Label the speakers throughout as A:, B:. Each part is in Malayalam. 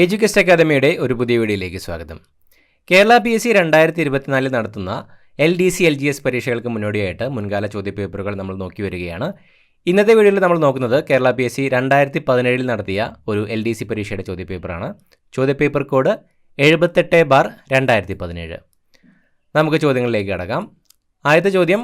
A: എഡ്യൂക്കേഷൻ അക്കാദമിയുടെ ഒരു പുതിയ വീഡിയോയിലേക്ക് സ്വാഗതം. കേരള PSC 2024 നടത്തുന്ന LDC LGS പരീക്ഷകൾക്ക് മുന്നോടിയായിട്ട് മുൻകാല ചോദ്യപേപ്പറുകൾ നമ്മൾ നോക്കി വരികയാണ്. ഇന്നത്തെ വീഡിയോയിൽ നമ്മൾ നോക്കുന്നത് കേരള PSC 2017 നടത്തിയ ഒരു LDC പരീക്ഷയുടെ ചോദ്യപേപ്പറാണ്. ചോദ്യപേപ്പർ കോഡ് 78/2017. നമുക്ക് ചോദ്യങ്ങളിലേക്ക് കടക്കാം. ആദ്യത്തെ ചോദ്യം,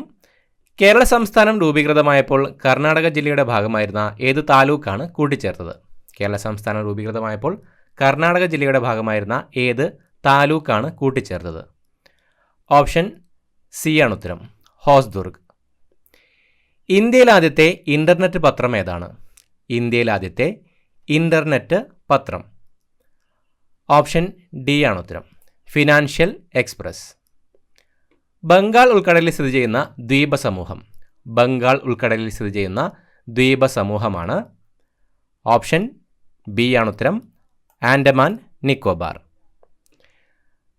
A: കേരള സംസ്ഥാനം രൂപീകൃതമായപ്പോൾ കർണാടക ജില്ലയുടെ ഭാഗമായിരുന്ന ഏത് താലൂക്കാണ് കൂട്ടിച്ചേർത്തത്? കേരള സംസ്ഥാനം രൂപീകൃതമായപ്പോൾ കർണാടക ജില്ലയുടെ ഭാഗമായിരുന്ന ഏത് താലൂക്കാണ് കൂട്ടിച്ചേർത്തത്? ഓപ്ഷൻ സി ആണ് ഉത്തരം, ഹോസ്ദുർഗ്. ഇന്ത്യയിലെ ആദ്യത്തെ ഇൻ്റർനെറ്റ് പത്രം ഏതാണ്? ഇന്ത്യയിലെ ആദ്യത്തെ ഇൻ്റർനെറ്റ് പത്രം. ഓപ്ഷൻ ഡി ആണ് ഉത്തരം, ഫിനാൻഷ്യൽ എക്സ്പ്രസ്. ബംഗാൾ ഉൾക്കടലിൽ സ്ഥിതി ചെയ്യുന്ന ദ്വീപസമൂഹം. ബംഗാൾ ഉൾക്കടലിൽ സ്ഥിതി ചെയ്യുന്ന ദ്വീപസമൂഹമാണ്. ഓപ്ഷൻ ബി ആണ് ഉത്തരം, ആൻഡമാൻ നിക്കോബാർ.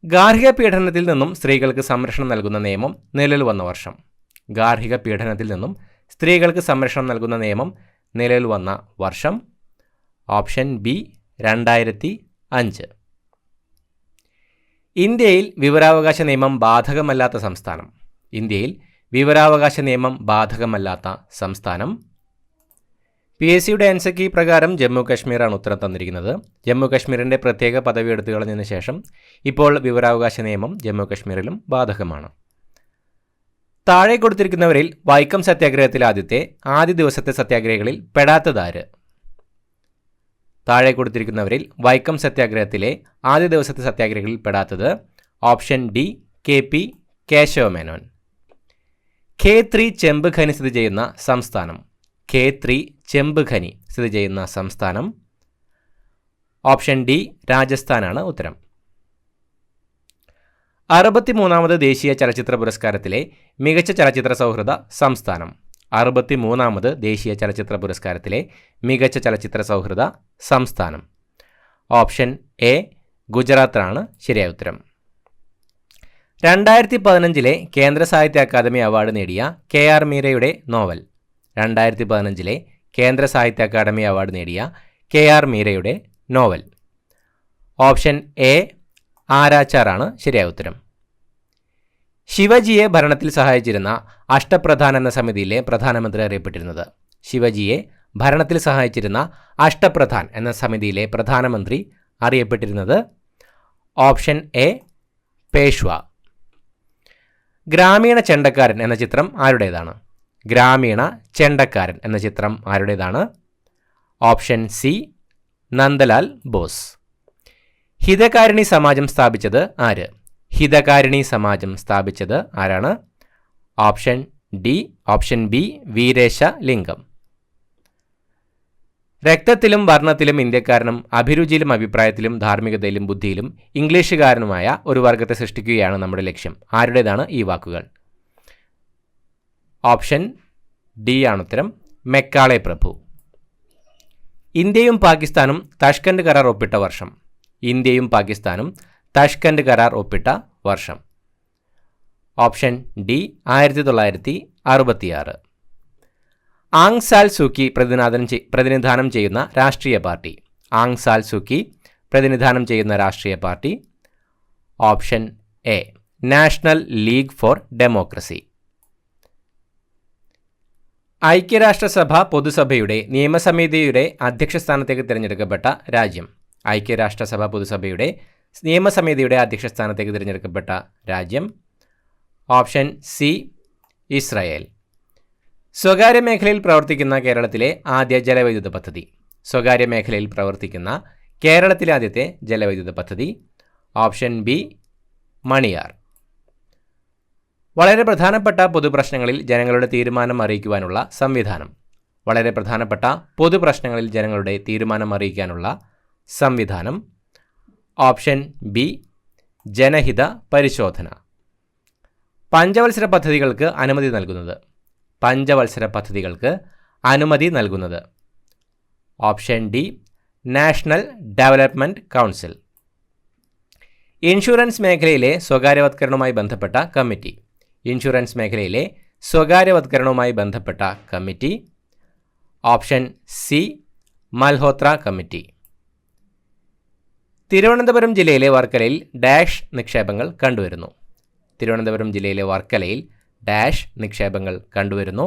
A: ഗാർഹിക പീഡനത്തിൽ നിന്നും സ്ത്രീകൾക്ക് സംരക്ഷണം നൽകുന്ന നിയമം നിലവിൽ വന്ന വർഷം. ഗാർഹിക പീഡനത്തിൽ നിന്നും സ്ത്രീകൾക്ക് സംരക്ഷണം നൽകുന്ന നിയമം നിലവിൽ വന്ന വർഷം. Option B 2005. ഇന്ത്യയിൽ വിവരാവകാശ നിയമം ബാധകമല്ലാത്ത സംസ്ഥാനം. ഇന്ത്യയിൽ വിവരാവകാശ നിയമം ബാധകമല്ലാത്ത സംസ്ഥാനം. PSCയുടെ ആൻസർ കീ പ്രകാരം ജമ്മു കാശ്മീരാണ് ഉത്തരം തന്നിരിക്കുന്നത്. ജമ്മു കാശ്മീരിൻ്റെ പ്രത്യേക പദവി എടുത്തു കളഞ്ഞതിന് ശേഷം ഇപ്പോൾ വിവരാവകാശ നിയമം ജമ്മു കാശ്മീരിലും ബാധകമാണ്. താഴെ കൊടുത്തിരിക്കുന്നവരിൽ വൈക്കം സത്യാഗ്രഹത്തിലെ ആദ്യ ദിവസത്തെ സത്യാഗ്രഹികളിൽ പെടാത്തതാര്? താഴെ കൊടുത്തിരിക്കുന്നവരിൽ വൈക്കം സത്യാഗ്രഹത്തിലെ ആദ്യ ദിവസത്തെ സത്യാഗ്രഹികളിൽ പെടാത്തത് option D KP Kesavamenon. K3 ചെമ്പ് ഖനി സ്ഥിതി ചെയ്യുന്ന സംസ്ഥാനം. K3 ചെമ്പ് ഖനി സ്ഥിതി ചെയ്യുന്ന സംസ്ഥാനം. ഓപ്ഷൻ ഡി രാജസ്ഥാനാണ് ഉത്തരം. 63ാമത് ദേശീയ ചലച്ചിത്ര പുരസ്കാരത്തിലെ മികച്ച ചലച്ചിത്ര സൗഹൃദ സംസ്ഥാനം. 63ാമത് ദേശീയ ചലച്ചിത്ര പുരസ്കാരത്തിലെ മികച്ച ചലച്ചിത്ര സൗഹൃദ സംസ്ഥാനം. ഓപ്ഷൻ എ ഗുജറാത്താണ് ശരിയായ ഉത്തരം. 2015 കേന്ദ്ര സാഹിത്യ അക്കാദമി അവാർഡ് നേടിയ KR മീരയുടെ നോവൽ. 2015 കേന്ദ്ര സാഹിത്യ അക്കാദമി അവാർഡ് നേടിയ KR മീരയുടെ നോവൽ. ഓപ്ഷൻ എ ആരാച്ചാറാണ് ശരിയായ ഉത്തരം. ശിവജിയെ ഭരണത്തിൽ സഹായിച്ചിരുന്ന അഷ്ടപ്രധാൻ എന്ന സമിതിയിലെ പ്രധാനമന്ത്രി അറിയപ്പെട്ടിരുന്നത്. ശിവജിയെ ഭരണത്തിൽ സഹായിച്ചിരുന്ന അഷ്ടപ്രധാൻ എന്ന സമിതിയിലെ പ്രധാനമന്ത്രി അറിയപ്പെട്ടിരുന്നത് ഓപ്ഷൻ എ പേഷ്വ. ഗ്രാമീണ ചെണ്ടക്കാരൻ എന്ന ചിത്രം ആരുടേതാണ്? ഗ്രാമീണ ചെണ്ടക്കാരൻ എന്ന ചിത്രം ആരുടേതാണ്? Option C Nandalal Bose. ഹിതകാരിണി സമാജം സ്ഥാപിച്ചത് ആര്? ഹിതകാരിണി സമാജം സ്ഥാപിച്ചത് ആരാണ്? ഓപ്ഷൻ ബി വീരേശ ലിംഗം. രക്തത്തിലും വർണ്ണത്തിലും ഇന്ത്യക്കാരനും അഭിരുചിയിലും അഭിപ്രായത്തിലും ധാർമ്മികതയിലും ബുദ്ധിയിലും ഇംഗ്ലീഷുകാരനുമായ ഒരു വർഗത്തെ സൃഷ്ടിക്കുകയാണ് നമ്മുടെ ലക്ഷ്യം. ആരുടേതാണ് ഈ വാക്കുകൾ? ഓപ്ഷൻ ഡി ആണ് ഉത്തരം, മെക്കാളെ പ്രഭു. ഇന്ത്യയും പാകിസ്ഥാനും താഷ്കന്റ് കരാർ ഒപ്പിട്ട വർഷം. ഇന്ത്യയും പാകിസ്ഥാനും താഷ്കന്റ് കരാർ ഒപ്പിട്ട വർഷം. Option D 1966. ആങ് സാൽ സൂക്കി പ്രതിനിധാനം ചെയ്യുന്ന രാഷ്ട്രീയ പാർട്ടി. ആങ് സാൽ സൂക്കി പ്രതിനിധാനം ചെയ്യുന്ന രാഷ്ട്രീയ പാർട്ടി. Option A National League for Democracy. ഐക്യരാഷ്ട്രസഭ പൊതുസഭയുടെ നിയമസമിതിയുടെ അധ്യക്ഷ സ്ഥാനത്തേക്ക് തിരഞ്ഞെടുക്കപ്പെട്ട രാജ്യം. ഐക്യരാഷ്ട്രസഭ പൊതുസഭയുടെ നിയമസമിതിയുടെ അധ്യക്ഷ സ്ഥാനത്തേക്ക് തിരഞ്ഞെടുക്കപ്പെട്ട രാജ്യം. Option C Israel. സ്വകാര്യ മേഖലയിൽ പ്രവർത്തിക്കുന്ന കേരളത്തിലെ ആദ്യ ജലവൈദ്യുത പദ്ധതി. സ്വകാര്യ മേഖലയിൽ പ്രവർത്തിക്കുന്ന കേരളത്തിലെ ആദ്യത്തെ ജലവൈദ്യുത പദ്ധതി. Option B Maniyar. വളരെ പ്രധാനപ്പെട്ട പൊതുപ്രശ്നങ്ങളിൽ ജനങ്ങളുടെ തീരുമാനം അറിയിക്കുവാനുള്ള സംവിധാനം. വളരെ പ്രധാനപ്പെട്ട പൊതുപ്രശ്നങ്ങളിൽ ജനങ്ങളുടെ തീരുമാനം അറിയിക്കാനുള്ള സംവിധാനം. ഓപ്ഷൻ ബി ജനഹിത പരിശോധന. പഞ്ചവത്സര പദ്ധതികൾക്ക് അനുമതി നൽകുന്നത്. പഞ്ചവത്സര പദ്ധതികൾക്ക് അനുമതി നൽകുന്നത്. Option D national development council. Insurance മേഖലയിലെ സ്വകാര്യവത്കരണവുമായി ബന്ധപ്പെട്ട കമ്മിറ്റി. ഇൻഷുറൻസ് മേഖലയിലെ സ്വകാര്യവത്കരണവുമായി ബന്ധപ്പെട്ട committee. Option C Malhotra committee. Thiruvananthapuram ജില്ലയിലെ വർക്കലയിൽ ഡാഷ് നിക്ഷേപങ്ങൾ കണ്ടുവരുന്നു. തിരുവനന്തപുരം ജില്ലയിലെ വർക്കലയിൽ ഡാഷ് നിക്ഷേപങ്ങൾ കണ്ടുവരുന്നു.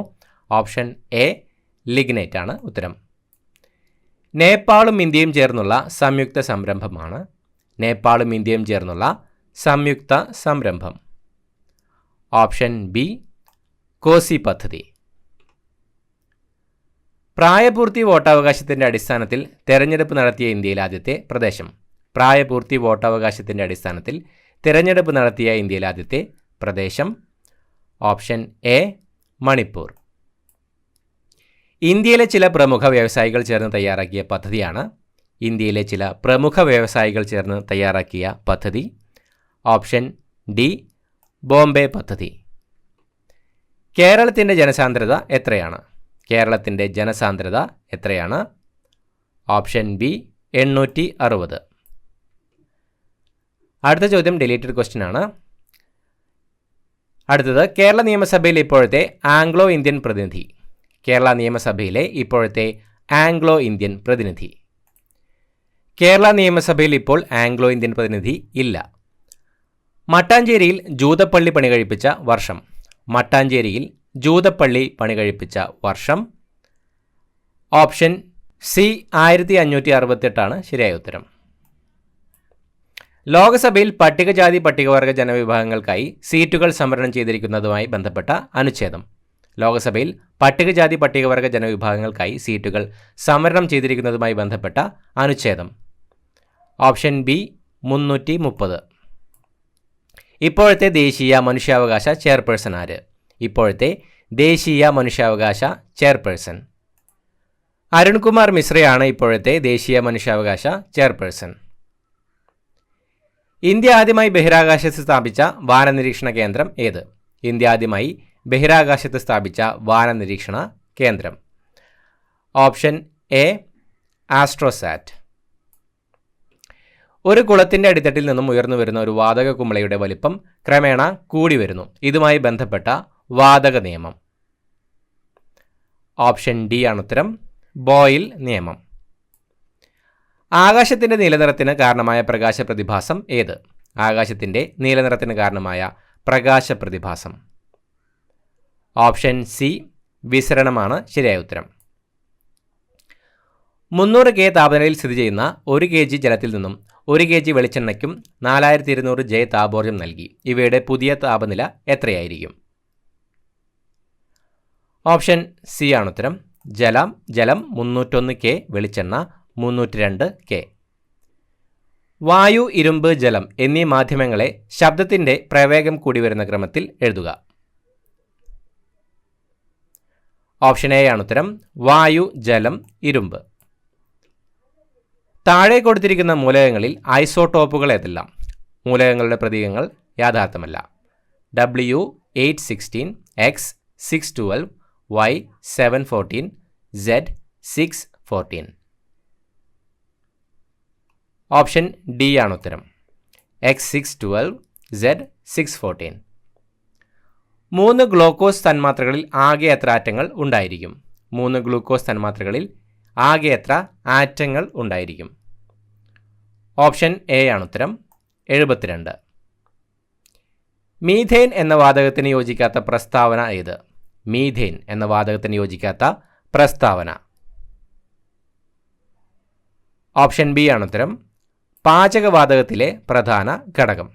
A: ഓപ്ഷൻ എ ലിഗ്നൈറ്റ് ആണ് ഉത്തരം. നേപ്പാളും ഇന്ത്യയും ചേർന്നുള്ള സംയുക്ത സംരംഭമാണ്. നേപ്പാളും ഇന്ത്യയും ചേർന്നുള്ള സംയുക്ത സംരംഭം. ഓപ്ഷൻ ബി കോസി പദ്ധതി. പ്രായപൂർത്തി വോട്ടവകാശത്തിൻ്റെ അടിസ്ഥാനത്തിൽ തെരഞ്ഞെടുപ്പ് നടത്തിയ ഇന്ത്യയിലെ ആദ്യത്തെ പ്രദേശം. പ്രായപൂർത്തി വോട്ടവകാശത്തിൻ്റെ അടിസ്ഥാനത്തിൽ തിരഞ്ഞെടുപ്പ് നടത്തിയ ഇന്ത്യയിലെ ആദ്യത്തെ പ്രദേശം. Option A Manipur. ഇന്ത്യയിലെ ചില പ്രമുഖ വ്യവസായികൾ ചേർന്ന് തയ്യാറാക്കിയ പദ്ധതിയാണ്. ഇന്ത്യയിലെ ചില പ്രമുഖ വ്യവസായികൾ ചേർന്ന് തയ്യാറാക്കിയ പദ്ധതി. ഓപ്ഷൻ ഡി ബോംബെ പദ്ധതി. കേരളത്തിൻ്റെ ജനസാന്ദ്രത എത്രയാണ്? കേരളത്തിൻ്റെ ജനസാന്ദ്രത എത്രയാണ്? Option B 860. അടുത്ത ചോദ്യം ഡിലീറ്റഡ് ക്വസ്റ്റ്യൻ ആണ്. അടുത്തത് കേരള നിയമസഭയിൽ ഇപ്പോഴത്തെ ആംഗ്ലോ ഇന്ത്യൻ പ്രതിനിധി. കേരള നിയമസഭയിലെ ഇപ്പോഴത്തെ ആംഗ്ലോ ഇന്ത്യൻ പ്രതിനിധി. കേരള നിയമസഭയിൽ ഇപ്പോൾ ആംഗ്ലോ ഇന്ത്യൻ പ്രതിനിധി ഇല്ല. മട്ടാഞ്ചേരിയിൽ ജൂതപ്പള്ളി പണി കഴിപ്പിച്ച വർഷം. മട്ടാഞ്ചേരിയിൽ ജൂതപ്പള്ളി പണി കഴിപ്പിച്ച വർഷം. ഓപ്ഷൻ സി 1568 ശരിയായ ഉത്തരം. ലോക്സഭയിൽ പട്ടികജാതി പട്ടികവർഗ ജനവിഭാഗങ്ങൾക്കായി സീറ്റുകൾ സംവരണം ചെയ്തിരിക്കുന്നതുമായി ബന്ധപ്പെട്ട അനുച്ഛേദം. ലോക്സഭയിൽ പട്ടികജാതി പട്ടികവർഗ ജനവിഭാഗങ്ങൾക്കായി സീറ്റുകൾ സംവരണം ചെയ്തിരിക്കുന്നതുമായി ബന്ധപ്പെട്ട അനുച്ഛേദം. Option B 330. ഇപ്പോഴത്തെ ദേശീയ മനുഷ്യാവകാശ ചെയർപേഴ്സൺ ആര്? ഇപ്പോഴത്തെ ദേശീയ മനുഷ്യാവകാശ ചെയർപേഴ്സൺ അരുൺകുമാർ മിശ്രയാണ് ഇപ്പോഴത്തെ ദേശീയ മനുഷ്യാവകാശ ചെയർപേഴ്സൺ. ഇന്ത്യ ആദ്യമായി ബഹിരാകാശത്ത് സ്ഥാപിച്ച വാനനിരീക്ഷണ കേന്ദ്രം ഏത്? ഇന്ത്യ ആദ്യമായി ബഹിരാകാശത്ത് സ്ഥാപിച്ച വാനനിരീക്ഷണ കേന്ദ്രം. Option A AstroSat. ഒരു കുളത്തിൻ്റെ അടിത്തട്ടിൽ നിന്നും ഉയർന്നു വരുന്ന ഒരു വാതക കുമിളയുടെ വലിപ്പം ക്രമേണ കൂടി വരുന്നു. ഇതുമായി ബന്ധപ്പെട്ട വാതക നിയമം. ഓപ്ഷൻ ഡി ആണ് ഉത്തരം. ബോയിൽ നിയമം. ആകാശത്തിൻ്റെ നീലനിറത്തിന് കാരണമായ പ്രകാശ പ്രതിഭാസം ഏത്? ആകാശത്തിൻ്റെ നീലനിറത്തിന് കാരണമായ പ്രകാശ പ്രതിഭാസം. ഓപ്ഷൻ സി വിസരണമാണ് ശരിയായ ഉത്തരം. 300 K താപനിലയിൽ സ്ഥിതി ചെയ്യുന്ന 1 kg ജലത്തിൽ നിന്നും 1 kg വെളിച്ചെണ്ണയ്ക്കും 4200 J താപോർജ്ജം നൽകി. ഇവയുടെ പുതിയ താപനില എത്രയായിരിക്കും? ഓപ്ഷൻ സി ആണ് ഉത്തരം. ജലം 301 K, വെളിച്ചെണ്ണ 302 K. വായു, ഇരുമ്പ്, ജലം എന്നീ മാധ്യമങ്ങളെ ശബ്ദത്തിൻ്റെ പ്രവേഗം കൂടി വരുന്ന ക്രമത്തിൽ എഴുതുക. ഓപ്ഷൻ എ ആണ് ഉത്തരം. വായു, ജലം, ഇരുമ്പ്. താഴെ കൊടുത്തിരിക്കുന്ന മൂലകങ്ങളിൽ ഐസോടോപ്പുകൾ ഏതെല്ലാം? മൂലകങ്ങളുടെ പ്രതീകങ്ങൾ യാഥാർത്ഥ്യമല്ല. W816, X 612, Y 714, Z 614. Option D ആണ് ഉത്തരം. X 612, Z 614. 3 ഗ്ലൂക്കോസ് തന്മാത്രകളിൽ ആകെ എത്ര ആറ്റങ്ങൾ ഉണ്ടായിരിക്കും? 3 ഗ്ലൂക്കോസ് തന്മാത്രകളിൽ ആകെ എത്ര ആറ്റങ്ങൾ ഉണ്ടായിരിക്കും? ഓപ്ഷൻ എ ആണ് ഉത്തരം. 72. മീഥേൻ എന്ന വാതകത്തിന് യോജിക്കാത്ത പ്രസ്താവന ഏത്? മീഥേൻ എന്ന വാതകത്തിന് യോജിക്കാത്ത പ്രസ്താവന. ഓപ്ഷൻ ബി ആണ് ഉത്തരം. പാചകവാതകത്തിലെ പ്രധാന ഘടകം.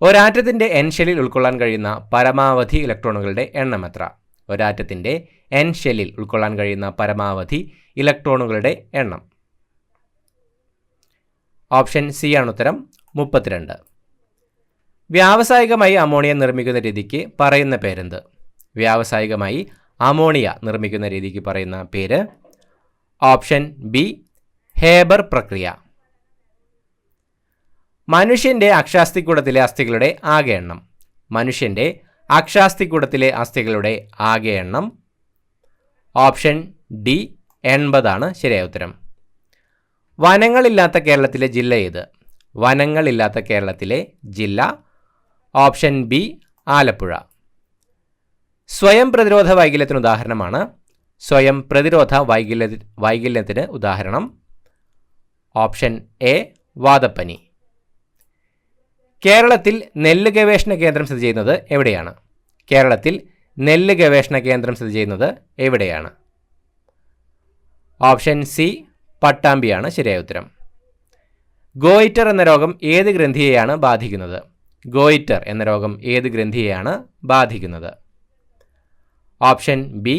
A: ഒരാറ്റത്തിൻ്റെ എൻ ഷെല്ലിൽ ഉൾക്കൊള്ളാൻ കഴിയുന്ന പരമാവധി ഇലക്ട്രോണുകളുടെ എണ്ണം എത്ര? ഒരാറ്റത്തിൻ്റെ എൻ ഷെല്ലിൽ ഉൾക്കൊള്ളാൻ കഴിയുന്ന പരമാവധി ഇലക്ട്രോണുകളുടെ എണ്ണം. ഓപ്ഷൻ സി ആണ് ഉത്തരം. 32. വ്യാവസായികമായി അമോണിയ നിർമ്മിക്കുന്ന രീതിക്ക് പറയുന്ന പേരെന്ത്? വ്യാവസായികമായി അമോണിയ നിർമ്മിക്കുന്ന രീതിക്ക് പറയുന്ന പേര്. ഓപ്ഷൻ ബി ഹേബർ പ്രക്രിയ. മനുഷ്യൻ്റെ അക്ഷാസ്തികൂടത്തിലെ അസ്ഥികളുടെ ആകെ എണ്ണം. മനുഷ്യൻ്റെ അക്ഷാസ്തികൂടത്തിലെ അസ്ഥികളുടെ ആകെ എണ്ണം. ഓപ്ഷൻ ഡി 80 ആണ് ശരിയായ ഉത്തരം. വനങ്ങളില്ലാത്ത കേരളത്തിലെ ജില്ല ഏത്? വനങ്ങളില്ലാത്ത കേരളത്തിലെ ജില്ല. Option B Alappuzha. സ്വയം പ്രതിരോധ വൈകല്യത്തിന് ഉദാഹരണമാണ്. സ്വയം പ്രതിരോധ വൈകല്യത്തിന് ഉദാഹരണം. ഓപ്ഷൻ എ വാതപ്പനി. കേരളത്തിൽ നെല്ല് ഗവേഷണ കേന്ദ്രം സ്ഥിതി ചെയ്യുന്നത് എവിടെയാണ്? കേരളത്തിൽ നെല്ല് ഗവേഷണ കേന്ദ്രം സ്ഥിതി ചെയ്യുന്നത് എവിടെയാണ്? ഓപ്ഷൻ സി പട്ടാമ്പിയാണ് ശരിയായ ഉത്തരം. ഗോയിറ്റർ എന്ന രോഗം ഏത് ഗ്രന്ഥിയെയാണ് ബാധിക്കുന്നത്? ഗോയിറ്റർ എന്ന രോഗം ഏത് ഗ്രന്ഥിയെയാണ് ബാധിക്കുന്നത്? ഓപ്ഷൻ ബി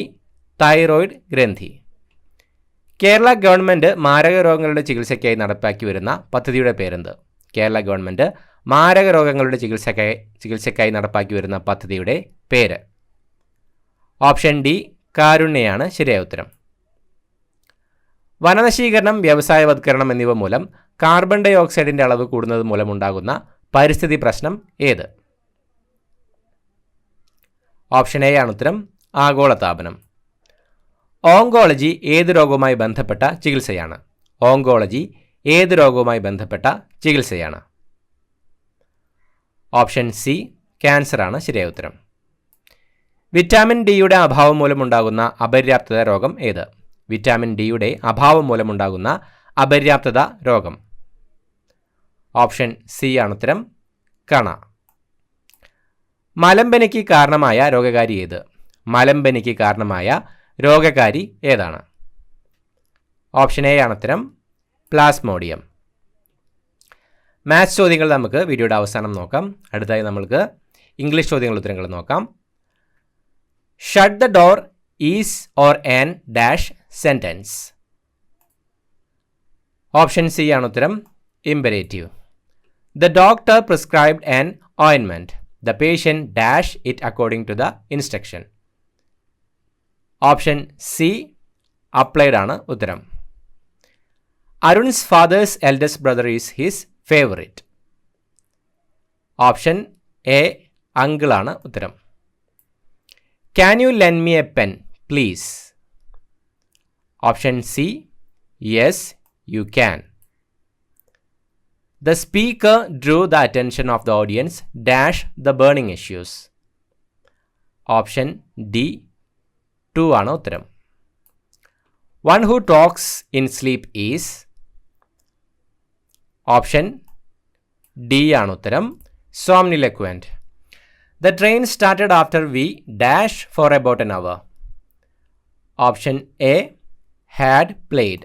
A: തൈറോയിഡ് ഗ്രന്ഥി. കേരള ഗവൺമെൻറ് മാരക രോഗങ്ങളുടെ ചികിത്സയ്ക്കായി നടപ്പാക്കി വരുന്ന പദ്ധതിയുടെ പേരെന്ത്? കേരള ഗവൺമെൻറ് മാരക രോഗങ്ങളുടെ ചികിത്സയ്ക്കായി നടപ്പാക്കി വരുന്ന പദ്ധതിയുടെ പേര്? ഓപ്ഷൻ ഡി കാരുണ്യയാണ് ശരിയായ ഉത്തരം. വനനശീകരണം, വ്യവസായവത്കരണം എന്നിവ മൂലം കാർബൺ ഡൈ ഓക്സൈഡിൻ്റെ അളവ് കൂടുന്നത് മൂലമുണ്ടാകുന്ന പരിസ്ഥിതി പ്രശ്നം ഏത്? ഓപ്ഷൻ എ ആണ് ഉത്തരം, ആഗോളതാപനം. ഓങ്കോളജി ഏത് രോഗവുമായി ബന്ധപ്പെട്ട ചികിത്സയാണ്? ഓങ്കോളജി ഏത് രോഗവുമായി ബന്ധപ്പെട്ട ചികിത്സയാണ്? ഓപ്ഷൻ സി ക്യാൻസറാണ് ശരിയായ ഉത്തരം. വിറ്റാമിൻ ഡിയുടെ അഭാവം മൂലമുണ്ടാകുന്ന അപര്യാപ്തത രോഗം ഏത്? വിറ്റാമിൻ ഡിയുടെ അഭാവം മൂലമുണ്ടാകുന്ന അപര്യാപ്തത രോഗം? ഓപ്ഷൻ സി ആണ് ഉത്തരം, കണ. മലമ്പനിക്ക് കാരണമായ രോഗകാരി ഏത്? മലമ്പനിക്ക് കാരണമായ രോഗകാരി ഏതാണ്? ഓപ്ഷൻ എ ആണ് ഉത്തരം, പ്ലാസ്മോഡിയം. മാത്സ് ചോദ്യങ്ങൾ നമുക്ക് വീഡിയോയുടെ അവസാനം നോക്കാം. അടുത്തായി നമുക്ക് ഇംഗ്ലീഷ് ചോദ്യങ്ങളുടെ ഉത്തരങ്ങൾ നോക്കാം. Shut the door is or an dash sentence? Option C ആണ് ഉത്തരം, imperative. The doctor prescribed an ointment. The patient dash it according to the instruction. Option C applied ആണ് ഉത്തരം. Arun's father's eldest brother is his favourite. Option A uncle ആണ് ഉത്തരം. Can you lend me a pen please? Option C yes you can. The speaker drew the attention of the audience dash the burning issues. Option D 2 ആണ് ഉത്തരം. One who talks in sleep is? Option D ആണ് ഉത്തരം, somniloquent. The train started after we dash for about an hour. Option A had played.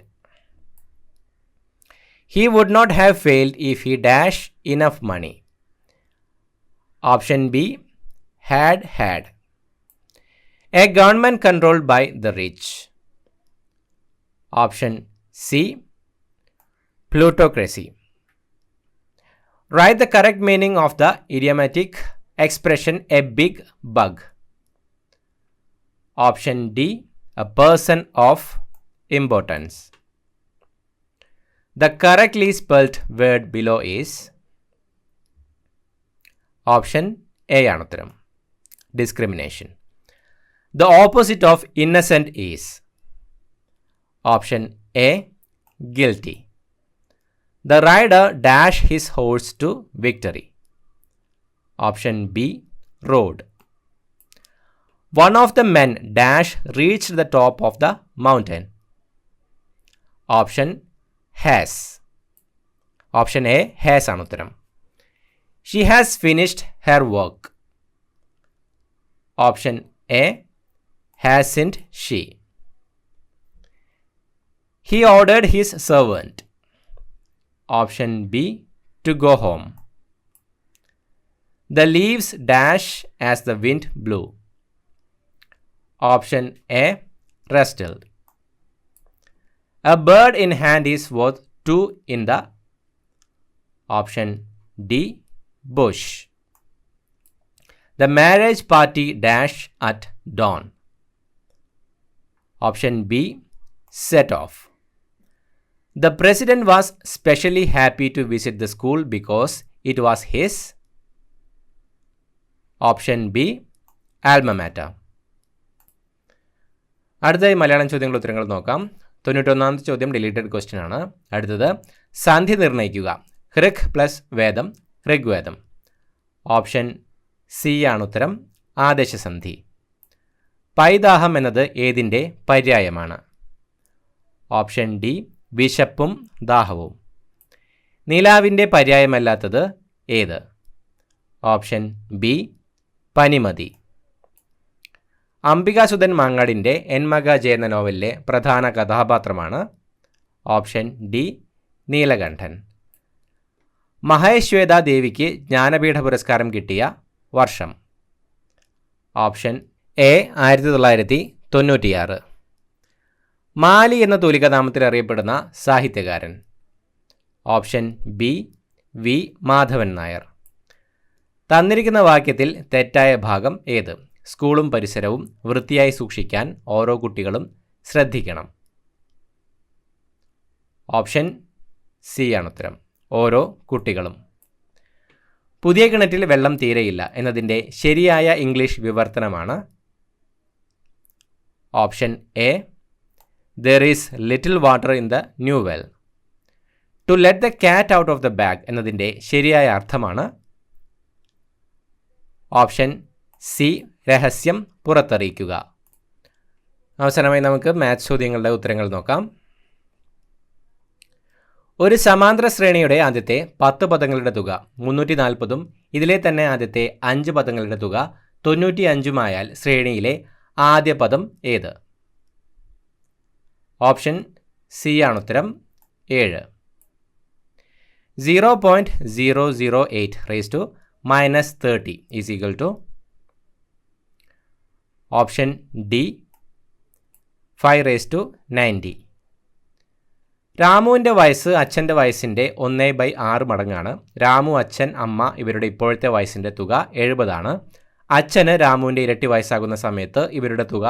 A: He would not have failed if he dash enough money. Option B had. A government controlled by the rich. Option C plutocracy. Write the correct meaning of the idiomatic expression a big bug. Option D a person of importance. The correctly spelled word below is? Option A ആണ് ഉത്തരം, discrimination. The opposite of innocent is? Option A guilty. The rider dash his horse to victory. Option B rode. One of the men dash reached the top of the mountain. Option has. Option A has ആണ് ഉത്തരം. She has finished her work. Option A hasn't she. He ordered his servant. Option B to go home. The leaves dash as the wind blew. Option A rustled. A bird in hand is worth two in the? Option D bush. The marriage party dash at dawn. Option B set off. The president was specially happy to visit the school because it was his? Option B alma mater. അടുത്തതായി മലയാളം ചോദ്യങ്ങളുടെ ഉത്തരങ്ങൾ നോക്കാം. 91ാമത്തെ ചോദ്യം ഡിലീറ്റഡ് ക്വസ്റ്റ്യൻ ആണ്. അടുത്തത് സന്ധി നിർണ്ണയിക്കുക. ഹൃക് പ്ലസ് വേദം ഋഗ്വേദം. ഓപ്ഷൻ സി ആണ് ഉത്തരം, ആദേശസന്ധി. പൈതാഹം എന്നത് ഏതിൻ്റെ പര്യായമാണ്? ഓപ്ഷൻ ഡി വിശപ്പും ദാഹവും. നിലാവിൻ്റെ പര്യായമല്ലാത്തത് ഏത്? ഓപ്ഷൻ ബി പനിമതി. അംബികാസുധൻ മാങ്ങാടിൻ്റെ എൻ മഗ ജെ എന്ന നോവലിലെ പ്രധാന കഥാപാത്രമാണ്? Option D Neelakantan. മഹേശ്വേത ദേവിക്ക് ജ്ഞാനപീഠ പുരസ്കാരം കിട്ടിയ വർഷം? Option A 1996. മാലി എന്ന തൂലികാനാമത്തിൽ അറിയപ്പെടുന്ന സാഹിത്യകാരൻ? Option B V Madhavan Nair. തന്നിരിക്കുന്ന വാക്യത്തിൽ തെറ്റായ ഭാഗം ഏത്? സ്കൂളും പരിസരവും വൃത്തിയായി സൂക്ഷിക്കാൻ ഓരോ കുട്ടികളും ശ്രദ്ധിക്കണം. ഓപ്ഷൻ സി ആണ് ഉത്തരം. ഓരോ കുട്ടികളും. പുതിയ കിണറ്റിൽ വെള്ളം തീരെയില്ല എന്നതിൻ്റെ ശരിയായ ഇംഗ്ലീഷ് വിവർത്തനമാണ്? Option A there is little water in the new well. To let the cat out of the bag എന്നതിൻ്റെ ശരിയായ അർത്ഥമാണ്? ഓപ്ഷൻ സി രഹസ്യം പുറത്തറിയിക്കുക. അവസാനമായി നമുക്ക് മാത്സ് ചോദ്യങ്ങളുടെ ഉത്തരങ്ങൾ നോക്കാം. ഒരു സമാന്തര ശ്രേണിയുടെ ആദ്യത്തെ 10 പദങ്ങളുടെ തുക 340 ഇതിലെ തന്നെ ആദ്യത്തെ 5 പദങ്ങളുടെ തുക 95 ശ്രേണിയിലെ ആദ്യ പദം ഏത്? ഓപ്ഷൻ സി ആണ് ഉത്തരം. 7. 0.008 raised to -30 is equal to? Option D 5 raised to 90. രാമുവിൻ്റെ വയസ്സ് അച്ഛൻ്റെ വയസ്സിൻ്റെ 1/6 മടങ്ങാണ്. രാമു, അച്ഛൻ, അമ്മ ഇവരുടെ ഇപ്പോഴത്തെ വയസ്സിൻ്റെ തുക 70 ആണ്. അച്ഛന് രാമുവിൻ്റെ ഇരട്ടി വയസ്സാകുന്ന സമയത്ത് ഇവരുടെ തുക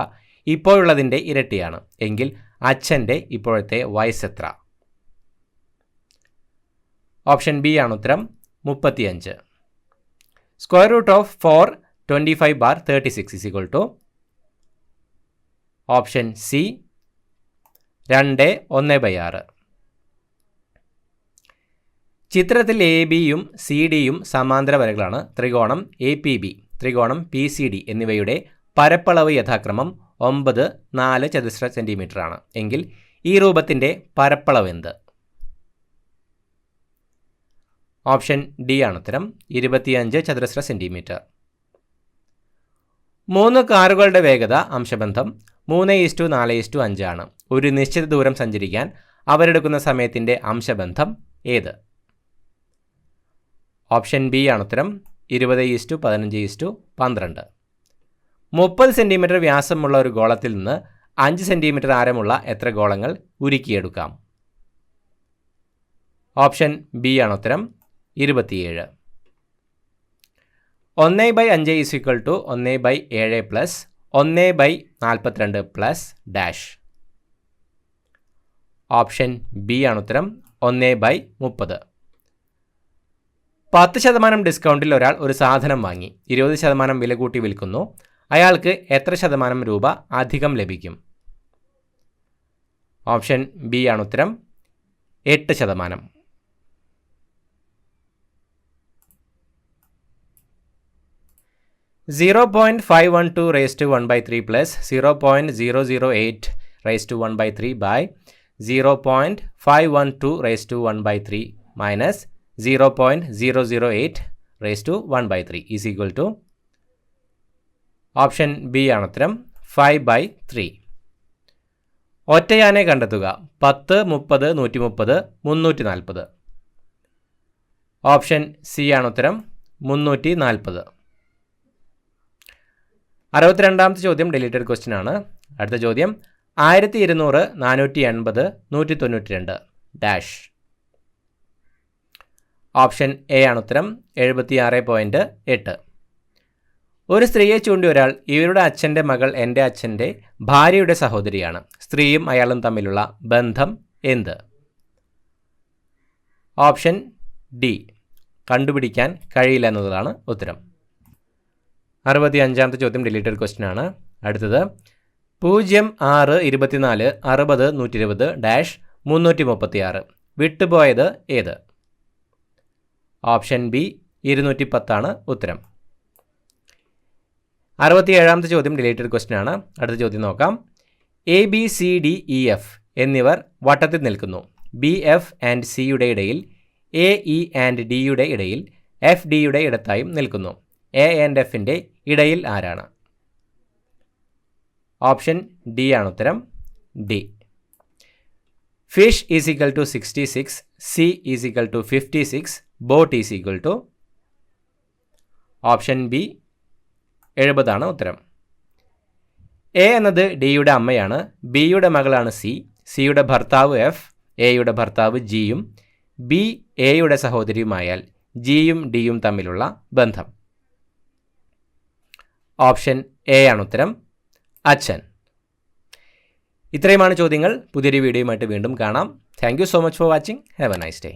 A: ഇപ്പോഴുള്ളതിൻ്റെ ഇരട്ടിയാണ്. എങ്കിൽ അച്ഛൻ്റെ ഇപ്പോഴത്തെ വയസ്സെത്ര? ഓപ്ഷൻ ബി ആണ് ഉത്തരം. 35. Square root of 425/36 is equal to? Option C 2/1/6. ചിത്രത്തിൽ എ ബിയും സി ഡിയും സമാന്തര വരകളാണ്. ത്രികോണം എ പി ബി, ത്രികോണം പി സി ഡി എന്നിവയുടെ പരപ്പളവ് യഥാക്രമം 9, 4 ചതുരശ്ര സെൻറ്റിമീറ്റർ ആണ്. എങ്കിൽ ഈ രൂപത്തിൻ്റെ പരപ്പളവ് എന്ത്? ഓപ്ഷൻ ഡി ആണ് ഉത്തരം. 25 ചതുരശ്ര സെൻറ്റിമീറ്റർ. 3 കാറുകളുടെ വേഗത അംശബന്ധം 3:4:5 ആണ്. ഒരു നിശ്ചിത ദൂരം സഞ്ചരിക്കാൻ അവരെടുക്കുന്ന സമയത്തിൻ്റെ അംശബന്ധം ഏത്? ഓപ്ഷൻ ബി ആണ് ഉത്തരം. 20:15:12. 30 സെൻറ്റിമീറ്റർ വ്യാസമുള്ള ഒരു ഗോളത്തിൽ നിന്ന് 5 സെൻറ്റിമീറ്റർ ആരമുള്ള എത്ര ഗോളങ്ങൾ ഉരുക്കിയെടുക്കാം? ഓപ്ഷൻ ബി ആണ് ഉത്തരം. 27. 1/5 is equal to 1/7 plus 1/42 plus dash. Option B ആണ് ഉത്തരം. 1/30. 10% ഡിസ്കൗണ്ടിൽ ഒരാൾ ഒരു സാധനം വാങ്ങി 20% വില കൂട്ടി വിൽക്കുന്നു. അയാൾക്ക് എത്ര ശതമാനം രൂപ അധികം ലഭിക്കും? ഓപ്ഷൻ ബി ആണ് ഉത്തരം. 8%. 0.512 raised to 1/3 plus 0.008 raised to 1/3 by 0.512 raised to 1/3 minus 0.008 raised to 1/3 is equal to? Option B ആണ് ഉത്തരം. 5/3. ഒറ്റയാനെ കണ്ടെത്തുക. 10, 30, 130, 340. ഓപ്ഷൻ സി ആണ് ഉത്തരം. 340. 62ാമത്തെ ചോദ്യം ഡിലീറ്റഡ് ക്വസ്റ്റ്യൻ ആണ്. അടുത്ത ചോദ്യം 1200, 480, 192 ഡാഷ്. ഓപ്ഷൻ എ ആണ് ഉത്തരം. 76.8. ഒരു സ്ത്രീയെ ചൂണ്ടി ഒരാൾ ഇവരുടെ അച്ഛൻ്റെ മകൾ എൻ്റെ അച്ഛൻ്റെ ഭാര്യയുടെ സഹോദരിയാണ്. സ്ത്രീയും അയാളും തമ്മിലുള്ള ബന്ധം എന്ത്? ഓപ്ഷൻ ഡി കണ്ടുപിടിക്കാൻ കഴിയില്ല എന്നതാണ് ഉത്തരം. 65ാമത്തെ ചോദ്യം ഡിലീറ്റഡ് ക്വസ്റ്റ്യൻ ആണ്. അടുത്തത് 0, 6, 24, 60, 120 ഡാഷ് 336 വിട്ടുപോയത് ഏത്? ഓപ്ഷൻ ബി 210 ആണ് ഉത്തരം. 67ാമത്തെ ചോദ്യം ഡിലീറ്റഡ് ക്വസ്റ്റ്യൻ ആണ്. അടുത്ത ചോദ്യം നോക്കാം. A B C D E F എന്നിവർ വട്ടത്തിൽ നിൽക്കുന്നു. ബി എഫ് ആൻഡ് സിയുടെ ഇടയിൽ എ ഇ ആൻഡ് ഡിയുടെ ഇടയിൽ എഫ് ഡിയുടെ ഇടത്തായും നിൽക്കുന്നു. എ ആൻഡ് എഫിൻ്റെ ഇടയിൽ ആരാണ്? ഓപ്ഷൻ ഡി ആണ് ഉത്തരം. D. Fish is equal to 66, C is equal to 56, boat is equal to option B 70 ആണ് ഉത്തരം. എ എന്നത് ഡിയുടെ അമ്മയാണ്, ബിയുടെ മകളാണ് സി, സിയുടെ ഭർത്താവ് എഫ്, എയുടെ ഭർത്താവ് ജിയും ബി എയുടെ സഹോദരിയുമായാൽ ജിയും ഡിയും തമ്മിലുള്ള ബന്ധം. ഓപ്ഷൻ എ ആണ് ഉത്തരം. അച്ഛൻ. ഇത്രയുമാണ് ചോദ്യങ്ങൾ. പുതിയൊരു വീഡിയോയുമായിട്ട് വീണ്ടും കാണാം. Thank you so much for watching. Have A nice day.